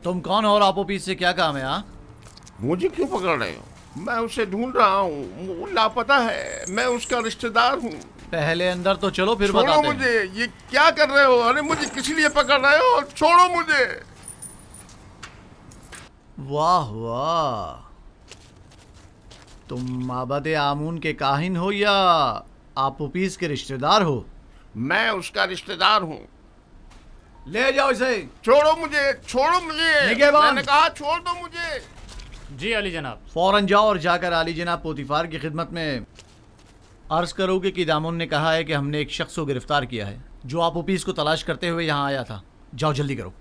तुम कौन हो और आपो पीस से क्या काम है? हाँ, मुझे क्यों पकड़ रहे हो? मैं उसे ढूंढ रहा हूँ, वो लापता है। मैं उसका रिश्तेदार हूँ। पहले अंदर तो चलो, फिर छोड़ो बताते हैं। मुझे। ये क्या कर रहे हो? अरे मुझे किस लिए पकड़ रहे हो? छोड़ो मुझे। वाह वाह, तुम माबद आमून के काहिन हो या आपो पीस के रिश्तेदार हो? मैं उसका रिश्तेदार हूँ। ले जाओ इसे। छोड़ो मुझे, छोड़ो मुझे। निगहबान। मैंने कहा छोड़ दो मुझे। जी अली जनाब। फौरन जाओ और जाकर आली जनाब पोतीफार की खिदमत में अर्ज करोगे कि दामुन ने कहा है कि हमने एक शख्स को गिरफ्तार किया है जो आपो पीस को तलाश करते हुए यहाँ आया था। जाओ जल्दी करो।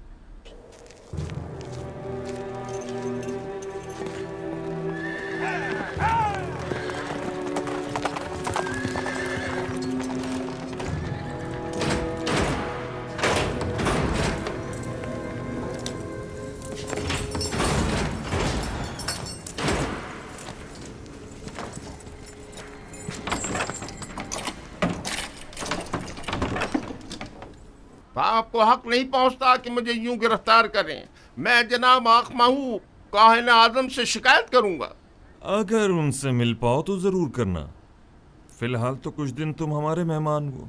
आपको हक नहीं पहुंचता कि मुझे यूं गिरफ्तार करें। मैं जनाब आखमाहू काहिन आजम से शिकायत करूंगा। अगर उनसे मिल पाओ तो जरूर करना। फिलहाल तो कुछ दिन तुम हमारे मेहमान हो।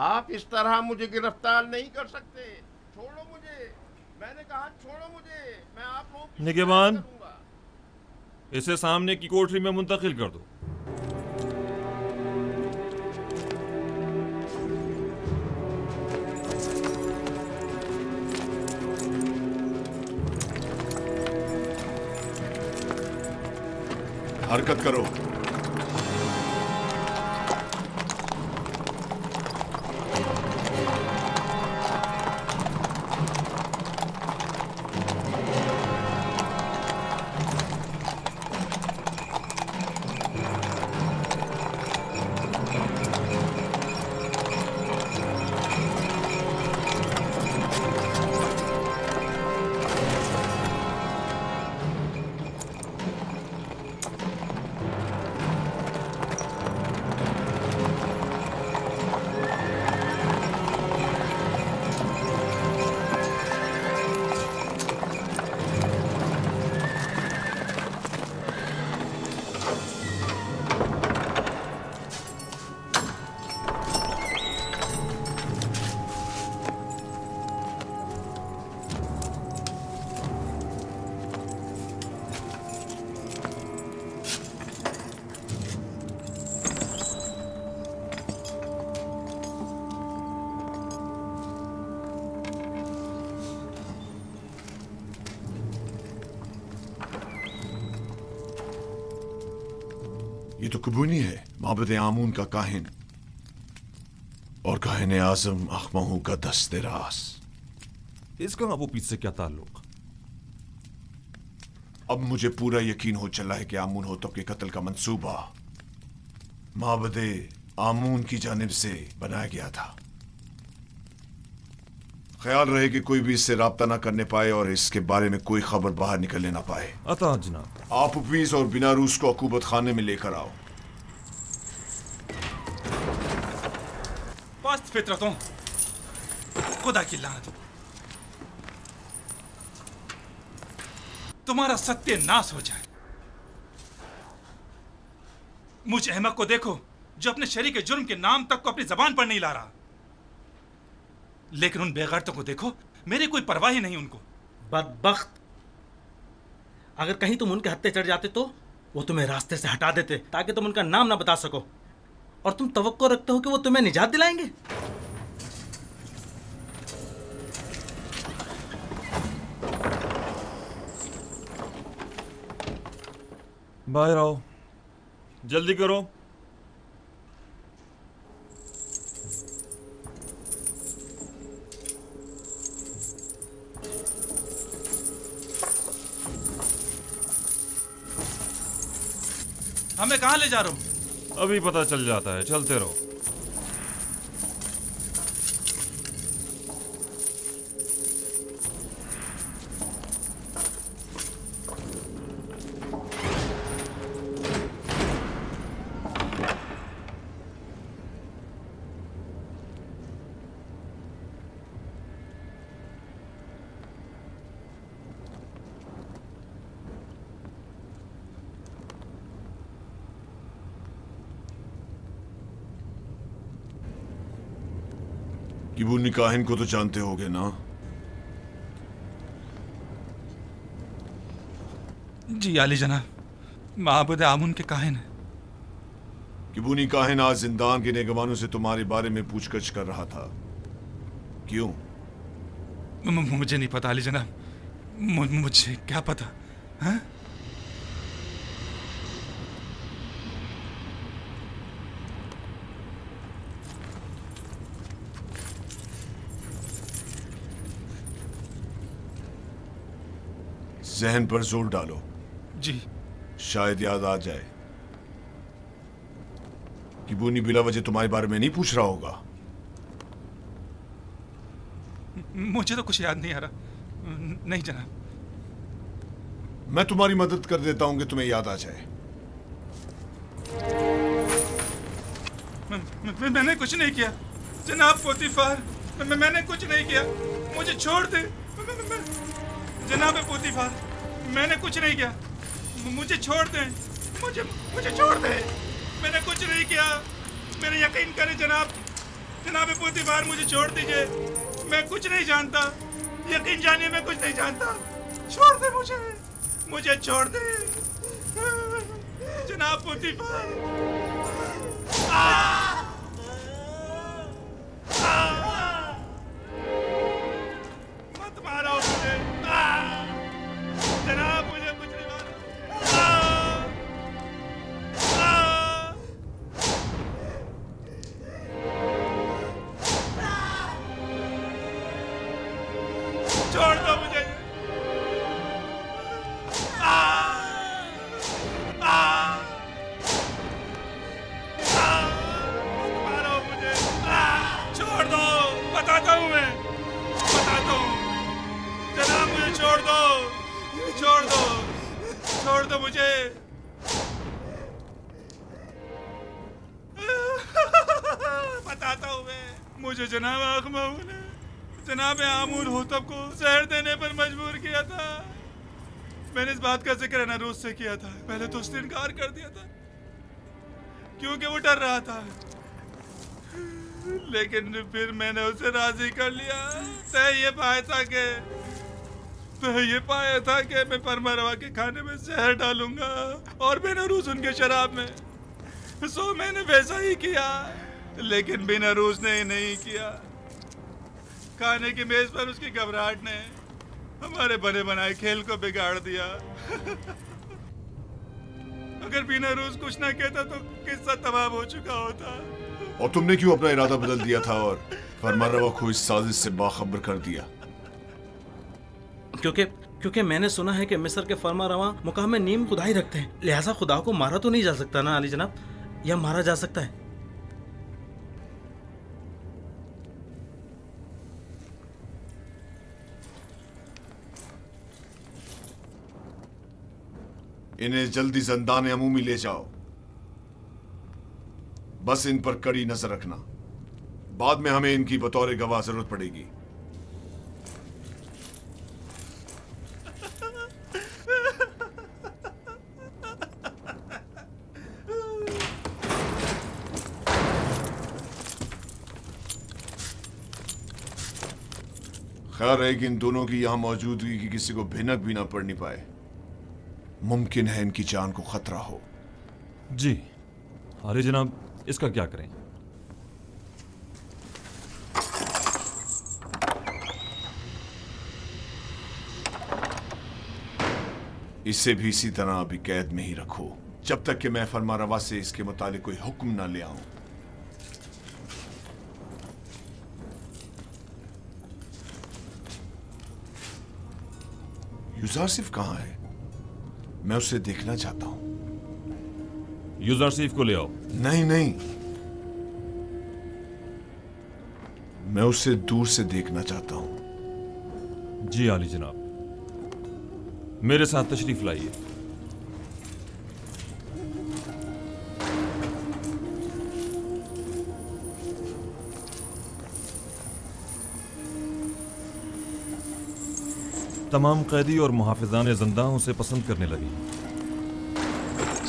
आप इस तरह मुझे गिरफ्तार नहीं कर सकते। छोड़ो मुझे। मैंने कहा छोड़ो मुझे। मैं आप लोगों की निगहबान, शिकायत करूंगा। इसे सामने की कोठरी में मुंतकिल कर दो। हरकत करो। ये तो कुबूनी है, माबद आमून का काहिन और काहिन आजम अखमहू का दस्ते रास। इसका आपो पीस से क्या ताल्लुक? अब मुझे पूरा यकीन हो चला है कि आमून होतब के कत्ल का मंसूबा माबद आमून की जानिब से बनाया गया था। ख्याल रहे कि कोई भी इससे राब्ता ना करने पाए और इसके बारे में कोई खबर बाहर निकलने ना पाए। अता जनाब। आप उपीस और बिना रूस को अकूबत खाने में लेकर आओ। पास्त फितरतों, खुदा की लानत, तुम्हारा सत्यानाश हो जाए। मुझ अहमक को देखो जो अपने शरीक के जुर्म के नाम तक को अपनी जबान पर नहीं ला रहा, लेकिन उन बेगैरतों को देखो, मेरी कोई परवाह ही नहीं उनको। बदबख्त, अगर कहीं तुम उनके हत्थे चढ़ जाते तो वो तुम्हें रास्ते से हटा देते ताकि तुम उनका नाम ना बता सको, और तुम तवक्को रखते हो कि वो तुम्हें निजात दिलाएंगे। बाहर आओ, जल्दी करो। हमें कहां ले जा रहे हो? अभी पता चल जाता है, चलते रहो। किबूनी काहिन को तो जानते होगे ना? जी आली जनाब, माबूद आमुन के काहिन है। किबूनी काहिन आज जिंदान के नेगवानों से तुम्हारे बारे में पूछगछ कर रहा था। क्यों? मुझे नहीं पता आली जनाब, मुझे क्या पता। हाँ? जहन पर जोर डालो। जी। शायद याद आ जाए। किबूनी बिला वजह तुम्हारे बारे में नहीं पूछ रहा होगा। मुझे तो कुछ याद नहीं आ रहा। नहीं जनाब। मैं तुम्हारी मदद कर देता हूं कि तुम्हें याद आ जाए। मैंने कुछ नहीं किया जनाब पोतीफार, मैंने कुछ नहीं किया, मुझे छोड़ दे जनाब पोतीफार, मैंने कुछ नहीं किया, मुझे छोड़ दे, मुझे छोड़ दे, मैंने कुछ नहीं किया, मेरे यकीन करें जनाब पोतीफार, मुझे छोड़ दीजिए, मैं कुछ नहीं जानता, यकीन जानिए मैं कुछ नहीं जानता, छोड़ दे मुझे छोड़ दे जनाब पोतीफार। मत मारो मुझे जनाब, मुझे कुछ नहीं मारो। छोड़ दो मुझे। मारो मुझे, छोड़ दो, बताता हूँ मैं, बताता हूँ जनाब, मुझे छोड़ दो, छोड़ दो मुझे। बताता हूँ मैं, मुझे जनाब आखमाऊ ने जनाब आमूर होतब को जहर देने पर मजबूर किया था। मैंने इस बात का जिक्र नरूस से किया था, पहले तो उसने इनकार कर दिया था क्योंकि वो डर रहा था, लेकिन फिर मैंने उसे राजी कर लिया। तय ये पाया था कि मैं परमरवा के खाने में जहर डालूंगा और बेनरूस उनके शराब में, सो मैंने वैसा ही किया, लेकिन बेनरूस ने नहीं किया। खाने की मेज पर उसकी घबराहट ने हमारे बने बनाए खेल को बिगाड़ दिया। अगर बेनरूस कुछ ना कहता तो किस्सा तमाम हो चुका होता। और तुमने क्यों अपना इरादा बदल दिया था और फरमानरवा को इस साजिश से बाखबर कर दिया? क्योंकि मैंने सुना है कि मिस्र के फरमारवा मुकाम में नीम खुदाई रखते हैं, लिहाजा खुदा को मारा तो नहीं जा सकता ना अली जनाब, या मारा जा सकता है? इन्हें जल्दी ज़िंदान अमूमी ले जाओ, बस इन पर कड़ी नजर रखना, बाद में हमें इनकी बतौर गवाह जरूरत पड़ेगी। खैर है कि इन दोनों की यहां मौजूदगी की किसी को भिनक भी ना पड़नी पाए। मुमकिन है इनकी जान को खतरा हो। जी अरे जनाब, इसका क्या करें? इसे भी इसी तरह अभी कैद में ही रखो, जब तक कि मैं फरमारवा से इसके मुतालिक कोई हुक्म ना ले आऊं। यूजारसिफ कहां है? मैं उसे देखना चाहता हूं। यूजारसिफ को ले आओ। नहीं, मैं उसे दूर से देखना चाहता हूं। जी आली जनाब, मेरे साथ तशरीफ लाइए। तमाम कैदी और मुहाफिजान ज़िंदा उसे पसंद करने लगे।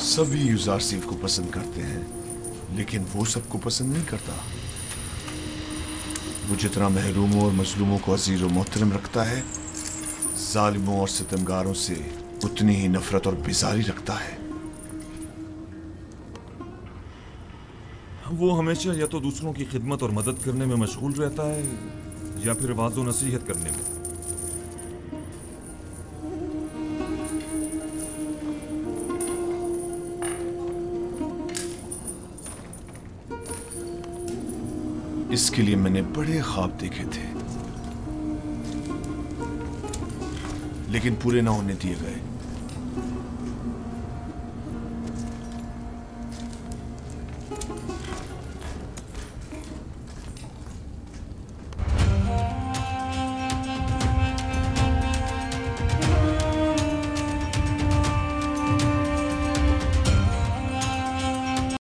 सभी यूजारसिफ को पसंद करते हैं, लेकिन वो सबको पसंद नहीं करता। वो जितना महरूमों और मजलूमों को अजीज और मोहतरम रखता है, जालिमों और सितमगारों से उतनी ही नफरत और बेजारी रखता है। वो हमेशा या तो दूसरों की खिदमत और मदद करने में मशगूल रहता है या फिर वाज़ो नसीहत करने में। इसके लिए मैंने बड़े ख्वाब देखे थे, लेकिन पूरे ना होने दिए गए।